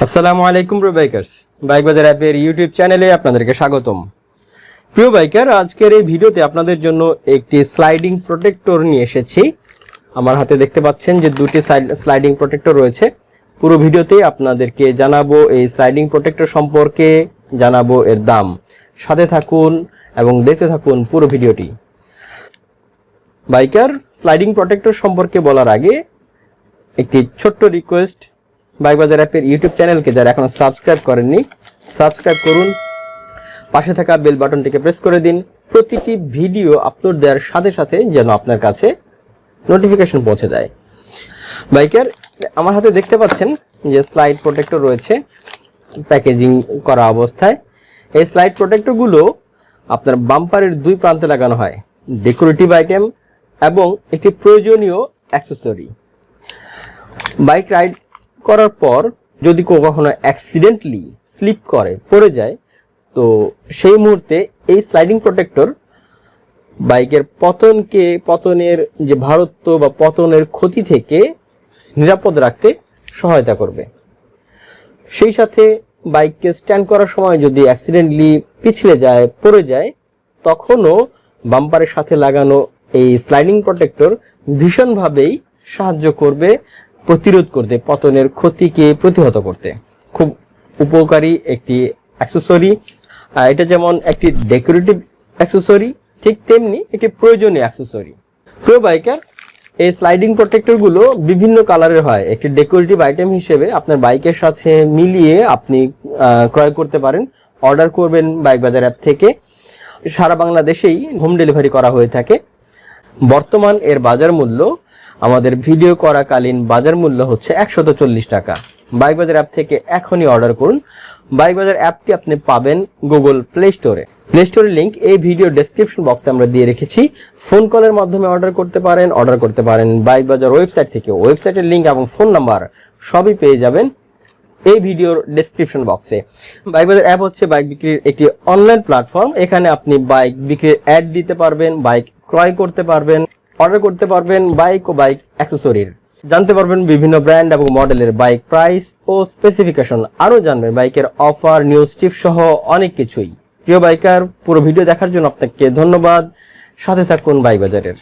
আসসালামু আলাইকুম প্রিয় বাইকার্স, বাইক বাজার অ্যাপের ইউটিউব চ্যানেলে আপনাদেরকে স্বাগতম। প্রিয় বাইকার, আজকের এই ভিডিওতে আপনাদের জন্য একটি স্লাইডিং প্রোটেক্টর নিয়ে এসেছি। আমার হাতে দেখতে পাচ্ছেন যে দুটি স্লাইডিং প্রোটেক্টর রয়েছে। পুরো ভিডিওতে আপনাদেরকে জানাবো এই স্লাইডিং প্রোটেক্টর সম্পর্কে, জানাবো এর দাম। সাথে থাকুন এবং দেখতে থাকুন পুরো ভিডিওটি। বাইকার, স্লাইডিং প্রোটেক্টর সম্পর্কে বলার আগে একটি ছোট্ট রিকোয়েস্ট, বাইক বাজার অ্যাপের ইউটিউব চ্যানেলকে যারা এখনো সাবস্ক্রাইব করেননি সাবস্ক্রাইব করুন, পাশে থাকা বেল বাটনটিকে প্রেস করে দিন। প্রতিটি ভিডিও আপলোড দেওয়ার সাথে সাথে যেন আপনার কাছে নোটিফিকেশন পৌঁছে যায়। বাইকার, আমার হাতে দেখতে পাচ্ছেন যে স্লাইড প্রোটেক্টর রয়েছে প্যাকেজিং করা অবস্থায়। এই স্লাইড প্রোটেক্টরগুলো আপনার বাম্পারের দুই প্রান্তে লাগানো হয়, ডেকোরেটিভ আইটেম এবং একটি প্রয়োজনীয় অ্যাক্সেসরি। বাইক রাইড করার পর যদি কখনো অ্যাক্সিডেন্টলি স্লিপ করে পড়ে যায়, তো সেই মুহূর্তে এই স্লাইডিং প্রোটেক্টর বাইকের পতনের যে ভারত্ব বা পতনের ক্ষতি থেকে নিরাপদ রাখতে সহায়তা করবে। সেই সাথে বাইককে স্ট্যান্ড করার সময় যদি অ্যাক্সিডেন্টলি পিছলে যায়, পড়ে যায়, তখনও বাম্পারের সাথে লাগানো এই স্লাইডিং প্রোটেক্টর ভীষণভাবেই সাহায্য করবে প্রতিরোধ করতে, পতনের ক্ষতিকে প্রতিহত করতে। খুব উপকারী একটি অ্যাক্সেসরি। এটা যেমন একটি ডেকোরেটিভ অ্যাক্সেসরি, ঠিক তেমনি একটি প্রয়োজনীয় অ্যাক্সেসরি। প্রিয় বাইকার, এই স্লাইডিং প্রোটেক্টরগুলো বিভিন্ন কালারের হয়। একটি ডেকোরেটিভ আইটেম হিসেবে আপনার বাইকের সাথে মিলিয়ে আপনি ক্রয় করতে পারেন। অর্ডার করবেন বাইক বাজার অ্যাপ থেকে। সারা বাংলাদেশেই হোম ডেলিভারি করা হয়ে থাকে। বর্তমান এর বাজার মূল্য, আমাদের ভিডিও করাকালীন বাজার মূল্য হচ্ছে 140 টাকা। বাইক বাজার অ্যাপ থেকে এখনই অর্ডার করুন। বাইক বাজার অ্যাপটি আপনি পাবেন গুগল প্লে স্টোরে। প্লে স্টোরের লিঙ্ক এই ভিডিও ডেসক্রিপশন বক্সে আমরা দিয়ে রেখেছি। ফোন কলের মাধ্যমে অর্ডার করতে পারেন বাইক বাজার ওয়েবসাইট থেকে। ওয়েবসাইটের লিঙ্ক এবং ফোন নাম্বার সবই পেয়ে যাবেন এই ভিডিওর ডেসক্রিপশন বক্সে। বাইক বাজার অ্যাপ হচ্ছে বাইক বিক্রির একটি অনলাইন প্ল্যাটফর্ম। এখানে আপনি বাইক বিক্রির অ্যাড দিতে পারবেন, বাইক ক্রয় করতে পারবেন, অর্ডার করতে পারবেন বাইক ও বাইক অ্যাক্সেসরির, জানতে পারবেন বিভিন্ন ব্র্যান্ড এবং মডেলের বাইক প্রাইস ও স্পেসিফিকেশন, আরও জানবেন বাইকের অফার, নিউজ টিপস সহ অনেক কিছুই। প্রিয় বাইকার, পুরো ভিডিও দেখার জন্য আপনাকে ধন্যবাদ। সাথে থাকুন বাইক বাজারের।